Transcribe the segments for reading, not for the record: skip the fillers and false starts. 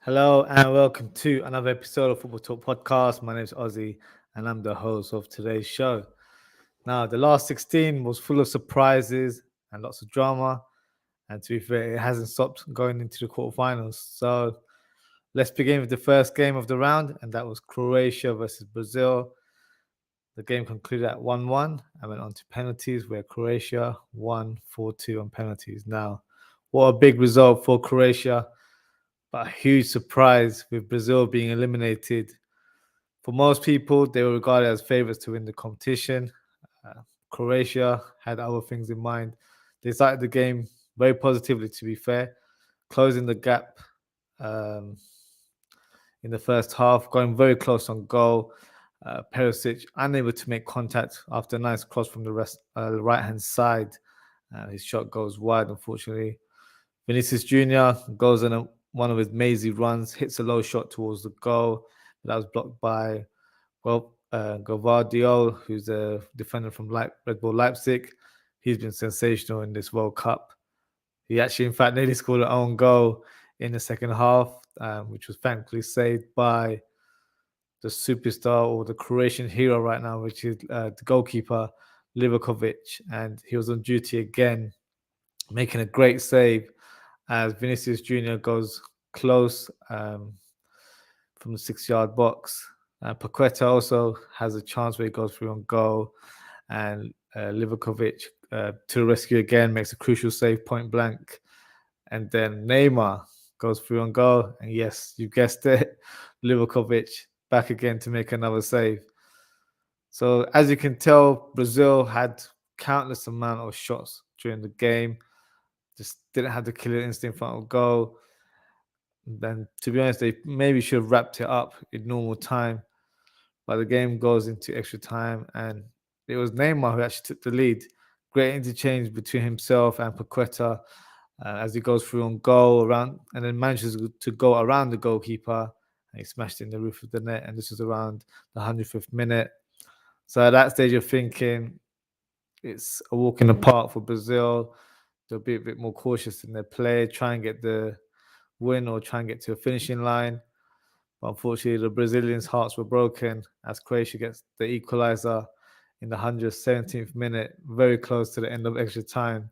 Hello and welcome to another episode of Football Talk Podcast. My name is Ozzie and I'm the host of today's show. Now, the last 16 was full of surprises and lots of drama. And to be fair, it hasn't stopped going into the quarterfinals. So let's begin with the first game of the round, and that was Croatia versus Brazil. The game concluded at 1-1 and went on to penalties, where Croatia won 4-2 on penalties. Now, what a big result for Croatia, but a huge surprise with Brazil being eliminated. For most people, they were regarded as favourites to win the competition. Croatia had other things in mind. They started the game very positively, to be fair, closing the gap um, in the first half, going very close on goal. Perisic unable to make contact after a nice cross from the right-hand side. His shot goes wide, unfortunately. Vinicius Jr. goes on one of his mazy runs, hits a low shot towards the goal. That was blocked by Gavardio, who's a defender from Red Bull Leipzig. He's been sensational in this World Cup. He actually, in fact, nearly scored an own goal in the second half, which was thankfully saved by the superstar or the Croatian hero right now, which is the goalkeeper, Livakovic. And he was on duty again, making a great save as Vinicius Jr. goes close from the 6-yard box. Paqueta also has a chance where he goes through on goal, and Livakovic to the rescue again, makes a crucial save point blank. And then Neymar goes through on goal, and yes, you guessed it, Livakovic back again to make another save. So as you can tell, Brazil had countless amount of shots during the game, just didn't have the killer instinct in front of goal. Then, to be honest, they maybe should have wrapped it up in normal time. But the game goes into extra time, and it was Neymar who actually took the lead. Great interchange between himself and Paqueta as he goes through on goal around, and then manages to go around the goalkeeper. And he smashed in the roof of the net, and this was around the 105th minute. So at that stage, you're thinking it's a walk in the park for Brazil. They'll be a bit more cautious in their play, try and get the win or try and get to a finishing line. But unfortunately, the Brazilians' hearts were broken as Croatia gets the equalizer in the 117th minute, very close to the end of extra time.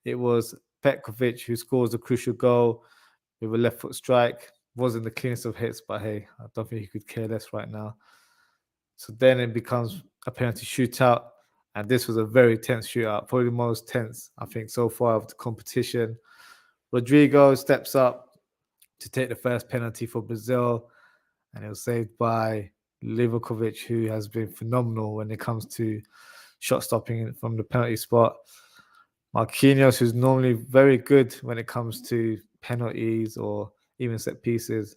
It was Petkovic who scores the crucial goal with a left foot strike. Wasn't the cleanest of hits, but hey, I don't think he could care less right now. So then it becomes a penalty shootout, and this was a very tense shootout, probably the most tense, I think, so far of the competition. Rodrigo steps up to take the first penalty for Brazil, and it was saved by Livakovic, who has been phenomenal when it comes to shot stopping from the penalty spot. Marquinhos, who's normally very good when it comes to penalties or even set pieces,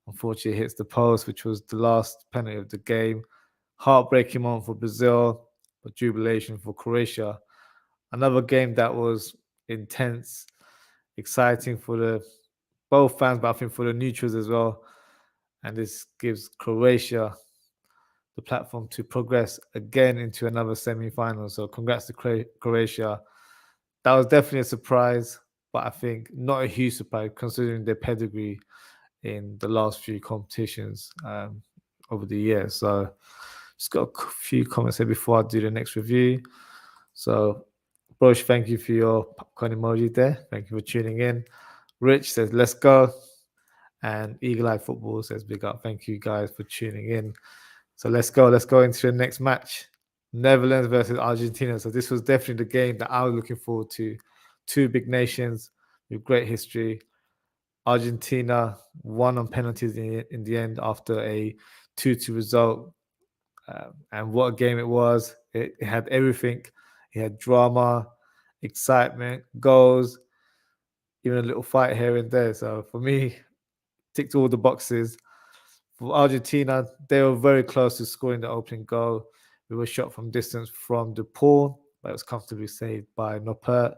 unfortunately hits the post, which was the last penalty of the game. Heartbreaking moment for Brazil, but jubilation for Croatia. Another game that was intense, exciting for the both fans, but I think for the neutrals as well. And this gives Croatia the platform to progress again into another semi-final. So congrats to Croatia. That was definitely a surprise, but I think not a huge surprise considering their pedigree in the last few competitions over the years. So just got a few comments here before I do the next review. So Brosh, thank you for your popcorn emoji there. Thank you for tuning in. Rich says, let's go. And Eagle Eye Football says, big up. Thank you guys for tuning in. So let's go. Let's go into the next match. Netherlands versus Argentina. So this was definitely the game that I was looking forward to. Two big nations with great history. Argentina won on penalties in the end after a 2-2 result. And what a game it was. It had everything. It had drama, excitement, goals, even a little fight here and there. So for me, ticked all the boxes. For Argentina, they were very close to scoring the opening goal. It was shot from distance from De Paul, but it was comfortably saved by Noppert.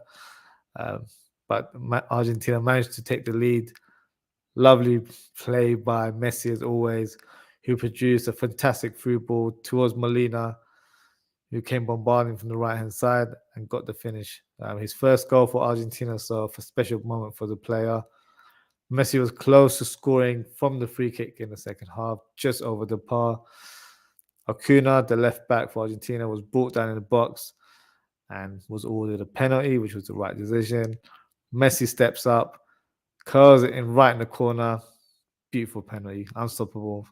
But Argentina managed to take the lead. Lovely play by Messi as always, who produced a fantastic through ball towards Molina, who came bombarding from the right-hand side and got the finish. His first goal for Argentina, so a special moment for the player. Messi was close to scoring from the free kick in the second half, just over the bar. Acuna, the left back for Argentina, was brought down in the box and was ordered a penalty, which was the right decision. Messi steps up, curls it in right in the corner. Beautiful penalty, unstoppable.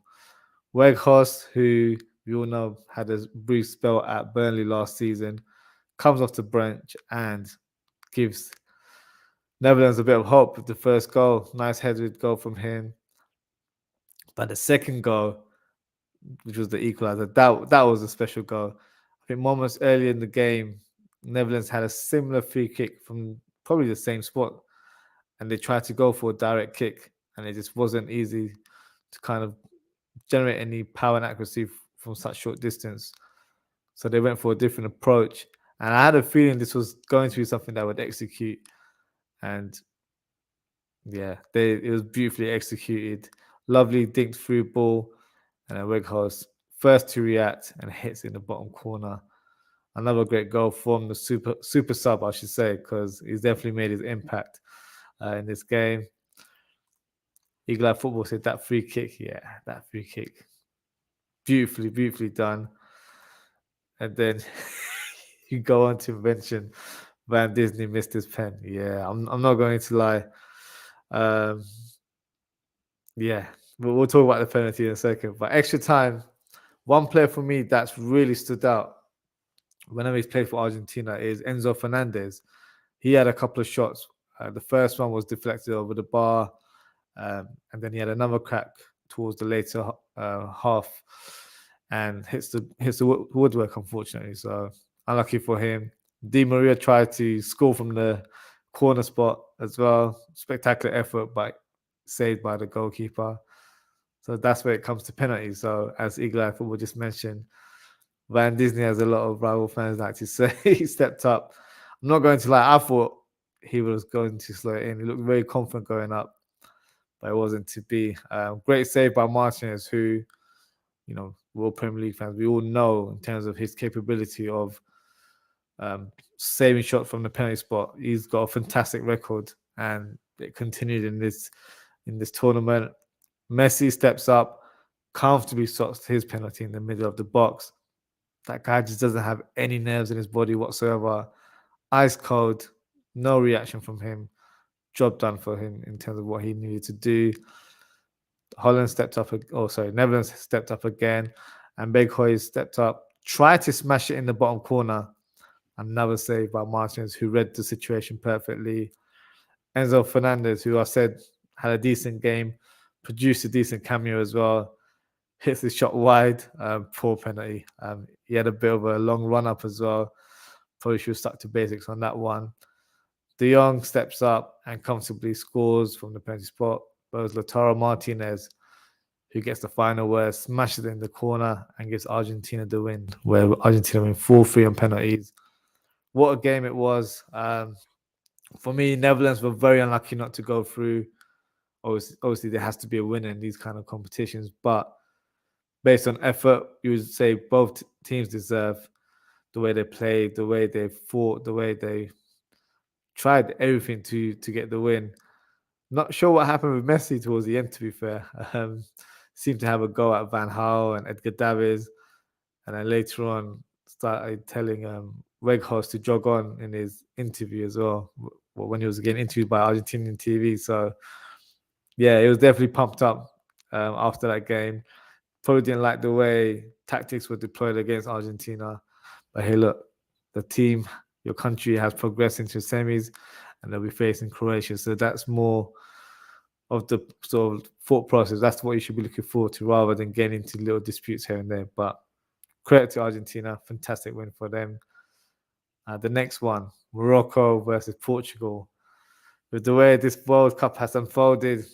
Weghorst, who we all know had a brief spell at Burnley last season, comes off the bench and gives Netherlands a bit of hope with the first goal. Nice headed goal from him. But the second goal, which was the equaliser, that was a special goal. I think moments earlier in the game, Netherlands had a similar free kick from probably the same spot, and they tried to go for a direct kick, and it just wasn't easy to kind of generate any power and accuracy from such short distance. So they went for a different approach, and I had a feeling this was going to be something that would execute, and yeah, it was beautifully executed. Lovely dinked through ball, and then Weghorst first to react and hits in the bottom corner. Another great goal from the super sub, I should say, because he's definitely made his impact in this game. Eagle Eye Football said that free kick, yeah, that free kick, beautifully done. And then you go on to mention Van Disney missed his pen. Yeah, I'm not going to lie. Um, yeah, we'll talk about the penalty in a second. But extra time, one player for me that's really stood out whenever he's played for Argentina is Enzo Fernandez. He had a couple of shots. The first one was deflected over the bar, and then he had another crack towards the later half and hits the woodwork, unfortunately. So unlucky for him. Di Maria tried to score from the corner spot as well. Spectacular effort, but saved by the goalkeeper. So that's where it comes to penalties. So as Eagle Eye Football just mentioned, Van Disney has a lot of rival fans like to say he stepped up. I'm not going to lie, I thought he was going to slow it in. He looked very confident going up, but it wasn't to be. Great save by Martinez, who, you know, we're all Premier League fans. We all know in terms of his capability of saving shot from the penalty spot. He's got a fantastic record, and it continued in this tournament. Messi steps up, comfortably slots his penalty in the middle of the box. That guy just doesn't have any nerves in his body whatsoever. Ice cold, no reaction from him. Job done for him in terms of what he needed to do. Holland stepped up. Netherlands stepped up again, and Beghoy stepped up, tried to smash it in the bottom corner. Another save by Martinez, who read the situation perfectly. Enzo Fernandez, who I said had a decent game, produced a decent cameo as well. Hits the shot wide, poor penalty. He had a bit of a long run up as well. Probably should have stuck to basics on that one. De Jong steps up and comfortably scores from the penalty spot. But it was Lautaro Martinez who gets the final word, smashes it in the corner, and gives Argentina the win, where Argentina win 4-3 on penalties. What a game it was. For me, Netherlands were very unlucky not to go through. Obviously, there has to be a winner in these kind of competitions, but based on effort, you would say both teams deserve the way they played, the way they fought, the way they tried everything to get the win. Not sure what happened with Messi towards the end, to be fair. Seemed to have a go at Van Gaal and Edgar Davids, and then later on started telling Weghorst to jog on in his interview as well, when he was getting interviewed by Argentinian TV. So, yeah, it was definitely pumped up after that game. Probably didn't like the way tactics were deployed against Argentina. But hey, look, the team, your country has progressed into semis, and they'll be facing Croatia. So that's more of the sort of thought process. That's what you should be looking forward to, rather than getting into little disputes here and there. But credit to Argentina, fantastic win for them. The next one, Morocco versus Portugal. With the way this World Cup has unfolded,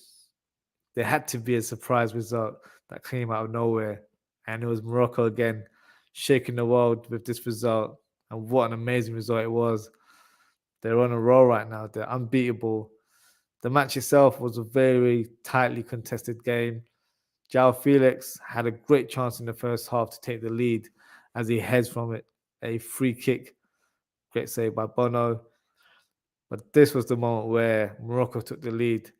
there had to be a surprise result that came out of nowhere. And it was Morocco again, shaking the world with this result. And what an amazing result it was. They're on a roll right now. They're unbeatable. The match itself was a very tightly contested game. João Felix had a great chance in the first half to take the lead as he heads from it. A free kick. Great save by Bono. But this was the moment where Morocco took the lead.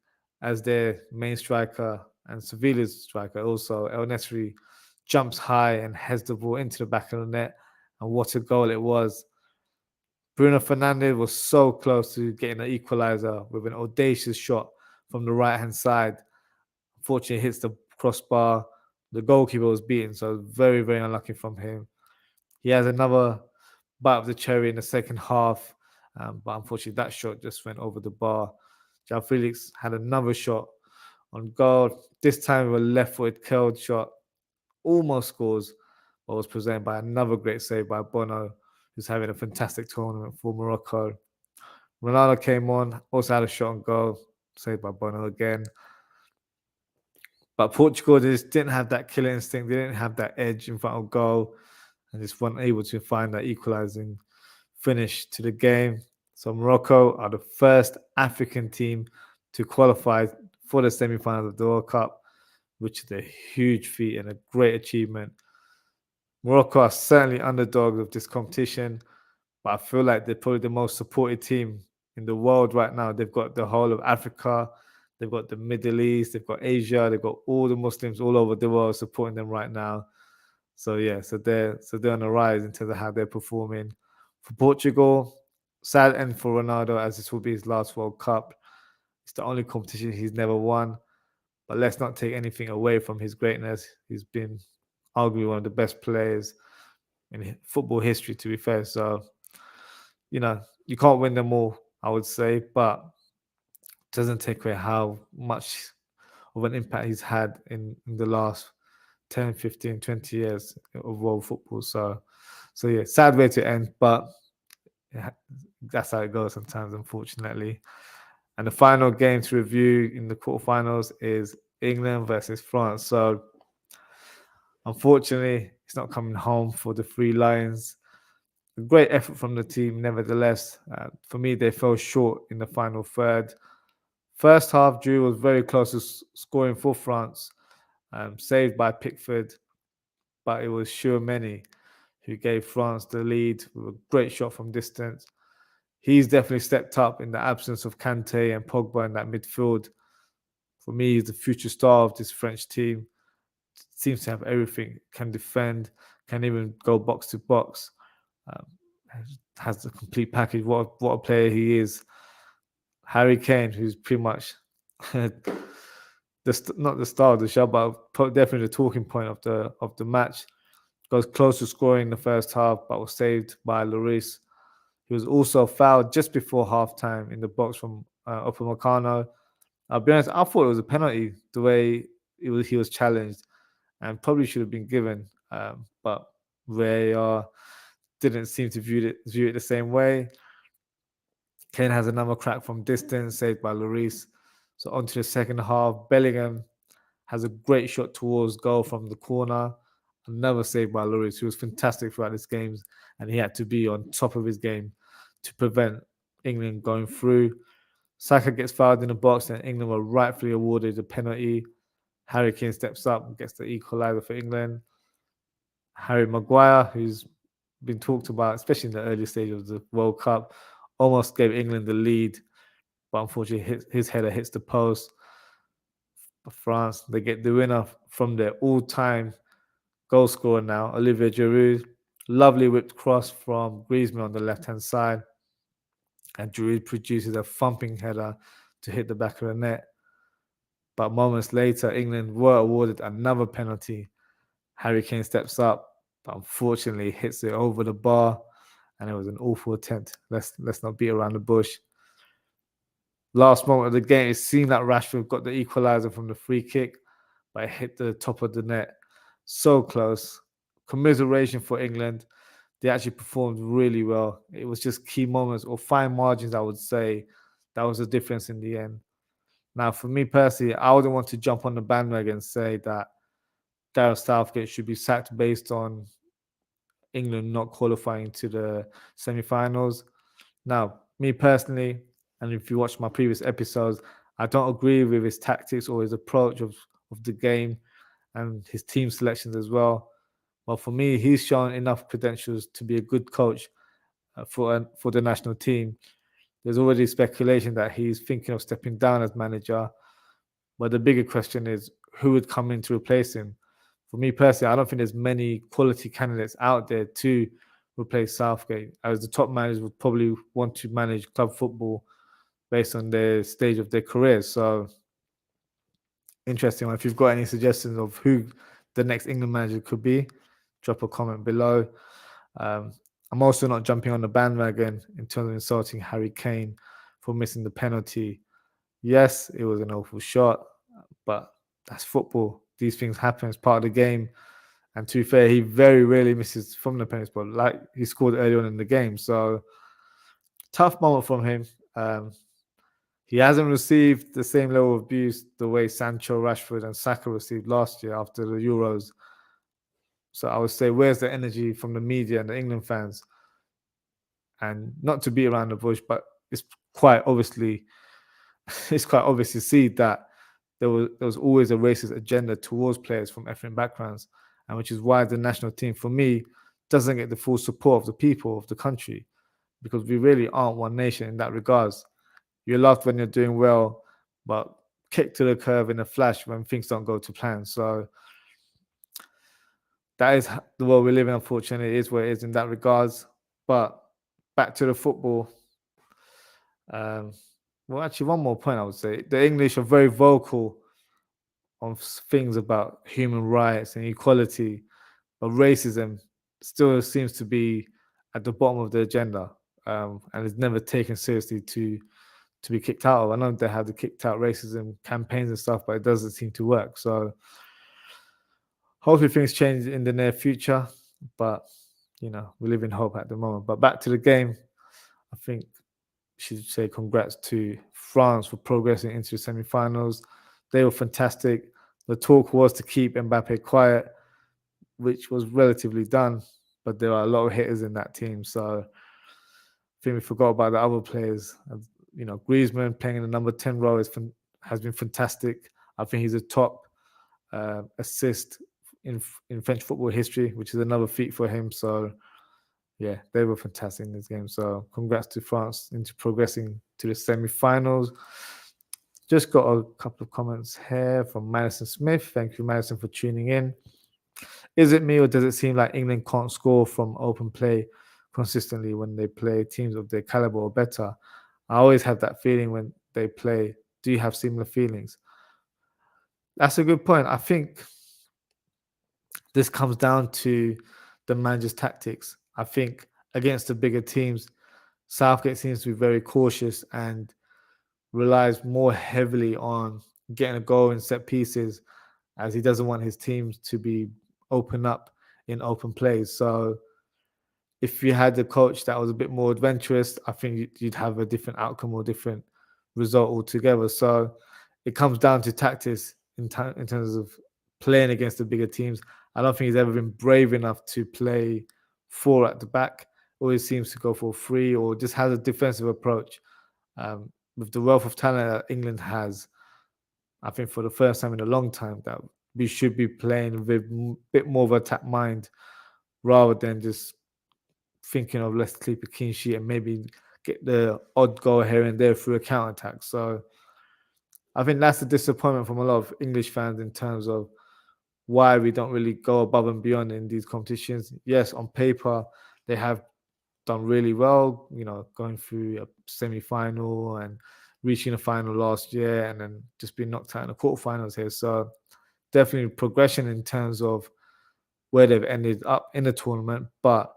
as their main striker and Sevilla's striker also. El Nesri jumps high and heads the ball into the back of the net. And what a goal it was. Bruno Fernandes was so close to getting an equalizer with an audacious shot from the right hand side. Unfortunately, it hits the crossbar. The goalkeeper was beaten, so very, very unlucky from him. He has another bite of the cherry in the second half, but unfortunately, that shot just went over the bar. João Felix had another shot on goal. This time, with a left-footed curled shot, almost scores, but was presented by another great save by Bono, who's having a fantastic tournament for Morocco. Ronaldo came on, also had a shot on goal, saved by Bono again. But Portugal just didn't have that killer instinct. They didn't have that edge in front of goal and just weren't able to find that equalizing finish to the game. So Morocco are the first African team to qualify for the semi-finals of the World Cup, which is a huge feat and a great achievement. Morocco are certainly underdogs of this competition, but I feel like they're probably the most supported team in the world right now. They've got the whole of Africa, they've got the Middle East, they've got Asia, they've got all the Muslims all over the world supporting them right now. So yeah, so they're on the rise in terms of how they're performing. For Portugal, sad end for Ronaldo as this will be his last World Cup. It's the only competition he's never won. But let's not take anything away from his greatness. He's been arguably one of the best players in football history, to be fair. So, you can't win them all, I would say, but it doesn't take away how much of an impact he's had in the last 10, 15, 20 years of world football. So yeah, sad way to end, but yeah, that's how it goes sometimes, unfortunately. And the final game to review in the quarterfinals is England versus France. So unfortunately, it's not coming home for the Three Lions. A great effort from the team, nevertheless. For me, they fell short in the final third. First half, Drew was very close to scoring for France, saved by Pickford, but it was Tchouaméni who gave France the lead with a great shot from distance. He's definitely stepped up in the absence of Kante and Pogba in that midfield. For me, he's the future star of this French team. Seems to have everything, can defend, can even go box to box. Has the complete package. What a player he is. Harry Kane, who's pretty much not the star of the show, but definitely the talking point of the match. Goes close to scoring in the first half, but was saved by Lloris. He was also fouled just before halftime in the box from Upamecano. I'll be honest, I thought it was a penalty the way he was challenged, and probably should have been given. But VAR didn't seem to view it the same way. Kane has another crack from distance, saved by Lloris. So on to the second half. Bellingham has a great shot towards goal from the corner. Another save by Lloris, who was fantastic throughout this game, and he had to be on top of his game to prevent England going through. Saka gets fouled in the box, and England were rightfully awarded a penalty. Harry Kane steps up and gets the equaliser for England. Harry Maguire, who's been talked about, especially in the early stage of the World Cup, almost gave England the lead, but unfortunately his header hits the post. For France, they get the winner from their all-time goal scorer now, Olivier Giroud. Lovely whipped cross from Griezmann on the left-hand side. And Giroud produces a thumping header to hit the back of the net. But moments later, England were awarded another penalty. Harry Kane steps up, but unfortunately hits it over the bar, and it was an awful attempt. Let's not beat around the bush. Last moment of the game, it seemed like Rashford got the equaliser from the free kick, but it hit the top of the net. So close. Commiseration for England. They actually performed really well. It was just key moments or fine margins, I would say, that was the difference in the end. Now, for me personally, I wouldn't want to jump on the bandwagon and say that Gareth Southgate should be sacked based on England not qualifying to the semi-finals. Now, me personally, and if you watch my previous episodes, I don't agree with his tactics or his approach of the game and his team selections as well. But for me, he's shown enough credentials to be a good coach for the national team. There's already speculation that he's thinking of stepping down as manager. But the bigger question is who would come in to replace him. For me personally, I don't think there's many quality candidates out there to replace Southgate, as the top managers would probably want to manage club football based on their stage of their careers. So interesting one. If you've got any suggestions of who the next England manager could be, drop a comment below. I'm also not jumping on the bandwagon in terms of insulting Harry Kane for missing the penalty. Yes, it was an awful shot, but that's football. These things happen as part of the game. And to be fair, he very rarely misses from the penalty spot, like he scored early on in the game. So tough moment from him. He hasn't received the same level of abuse the way Sancho, Rashford, and Saka received last year after the Euros. So I would say, where's the energy from the media and the England fans? And not to beat around the bush, but it's quite obviously, it's quite obvious to see that there was always a racist agenda towards players from ethnic backgrounds, and which is why the national team, for me, doesn't get the full support of the people of the country, because we really aren't one nation in that regards. You're loved when you're doing well, but kicked to the curb in a flash when things don't go to plan. So that is the world we live in. Unfortunately, it is what it is in that regards. But back to the football. Well, actually, one more point I would say: the English are very vocal on things about human rights and equality, but racism still seems to be at the bottom of the agenda, and is never taken seriously to be kicked out of. I know they have the kicked out racism campaigns and stuff, but it doesn't seem to work. So hopefully things change in the near future, but we live in hope at the moment. But back to the game, I think should say congrats to France for progressing into the semi-finals. They were fantastic. The talk was to keep Mbappe quiet, which was relatively done, but there are a lot of hitters in that team. So I think we forgot about the other players. Griezmann playing in the number 10 role has been fantastic. I think he's a top assist in French football history, which is another feat for him. So yeah, they were fantastic in this game. So congrats to France into progressing to the semi-finals. Just got a couple of comments here from Madison Smith. Thank you, Madison, for tuning in. Is it me, or does it seem like England can't score from open play consistently when they play teams of their caliber or better? I always have that feeling when they play. Do you have similar feelings? That's a good point. I think this comes down to the manager's tactics. I think against the bigger teams, Southgate seems to be very cautious and relies more heavily on getting a goal in set pieces, as he doesn't want his teams to be open up in open plays. So if you had a coach that was a bit more adventurous, I think you'd have a different outcome or different result altogether. So it comes down to tactics in terms of playing against the bigger teams. I don't think he's ever been brave enough to play 4 at the back. Always seems to go for 3 or just has a defensive approach. With the wealth of talent that England has, I think for the first time in a long time that we should be playing with a bit more of an attack mind rather than just thinking of let's keep a clean sheet and maybe get the odd goal here and there through a counter attack. So I think that's a disappointment from a lot of English fans in terms of why we don't really go above and beyond in these competitions. Yes, on paper, they have done really well, going through a semi-final and reaching a final last year and then just being knocked out in the quarterfinals here. So definitely progression in terms of where they've ended up in the tournament. But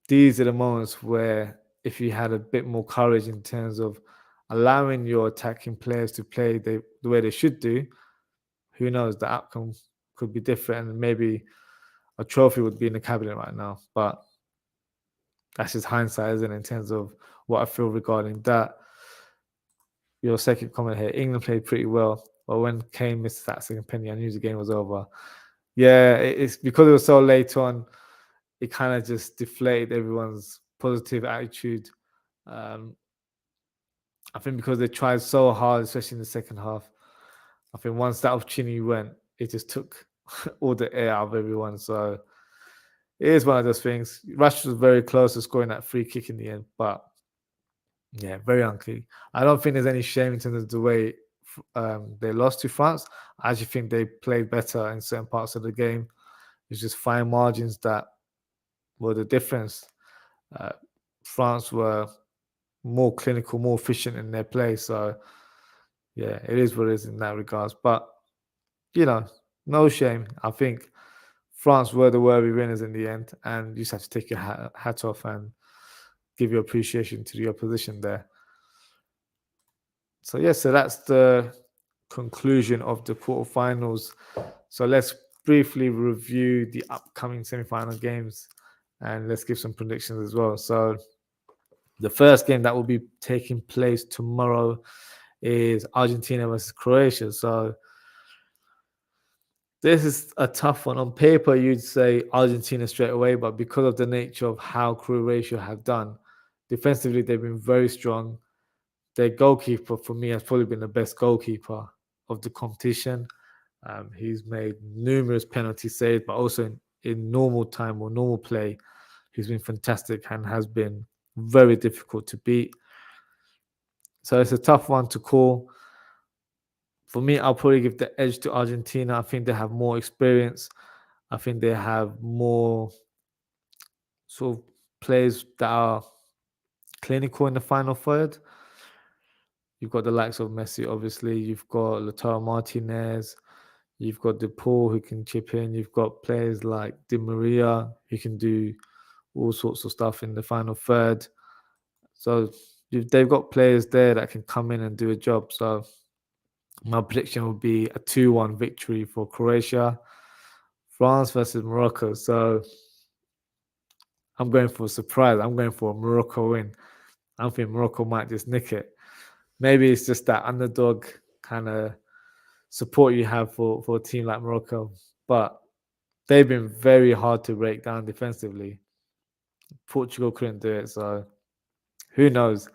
these are the moments where if you had a bit more courage in terms of allowing your attacking players to play the way they should do, who knows, the outcome could be different and maybe a trophy would be in the cabinet right now. But that's just hindsight, isn't it, in terms of what I feel regarding that. Your second comment here, England played pretty well, but when Kane missed that second penalty, I knew the game was over. Yeah, it's because it was so late on, it kind of just deflated everyone's positive attitude. I think because they tried so hard, especially in the second half, I think once that opportunity went, it just took all the air out of everyone. So it is one of those things. Rashford was very close to scoring that free kick in the end, but yeah, very unclean. I don't think there's any shame in terms of the way they lost to France. I actually think they played better in certain parts of the game. It's just fine margins that were the difference. Uh, France were more clinical, more efficient in their play. So yeah, it is what it is in that regards. But you know, no shame. I think France were the worthy winners in the end, and you just have to take your hat off and give your appreciation to the opposition there. So yeah, so that's the conclusion of the quarterfinals. So let's briefly review the upcoming semi-final games, and let's give some predictions as well. So the first game that will be taking place tomorrow is Argentina versus Croatia. So this is a tough one. On paper, you'd say Argentina straight away, but because of the nature of how Croatia have done, defensively, they've been very strong. Their goalkeeper, for me, has probably been the best goalkeeper of the competition. He's made numerous penalty saves, but also in normal time or normal play, he's been fantastic and has been very difficult to beat. So it's a tough one to call. For me, I'll probably give the edge to Argentina. I think they have more experience. I think they have more sort of players that are clinical in the final third. You've got the likes of Messi, obviously. You've got Lautaro Martinez. You've got De Paul who can chip in. You've got players like Di Maria who can do all sorts of stuff in the final third. So they've got players there that can come in and do a job. So my prediction would be a 2-1 victory for Croatia. France versus Morocco. So I'm going for a surprise. I'm going for a Morocco win. I think Morocco might just nick it. Maybe it's just that underdog kind of support you have for a team like Morocco. But they've been very hard to break down defensively. Portugal couldn't do it. So who knows?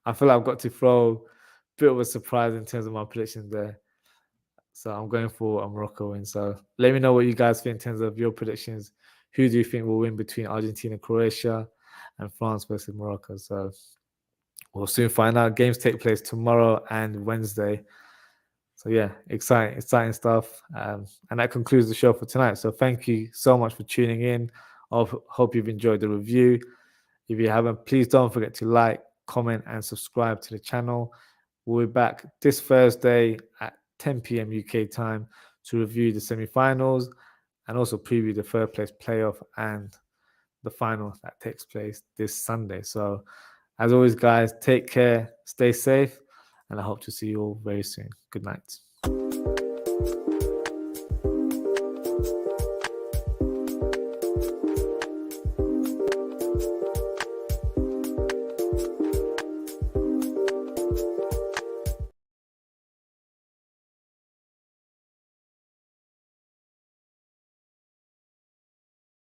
I feel like I've got to throw a bit of a surprise in terms of my predictions there. So I'm going for a Morocco win. So let me know what you guys think in terms of your predictions. Who do you think will win between Argentina, Croatia, and France versus Morocco? So we'll soon find out. Games take place tomorrow and Wednesday. So yeah, exciting stuff. And that concludes the show for tonight. So thank you so much for tuning in. I hope you've enjoyed the review. If you haven't, please don't forget to like, comment, and subscribe to the channel. We'll be back this Thursday at 10 p.m. UK time to review the semi-finals and also preview the third place playoff and the final that takes place this Sunday. So as always, guys, take care, stay safe, and I hope to see you all very soon. Good night.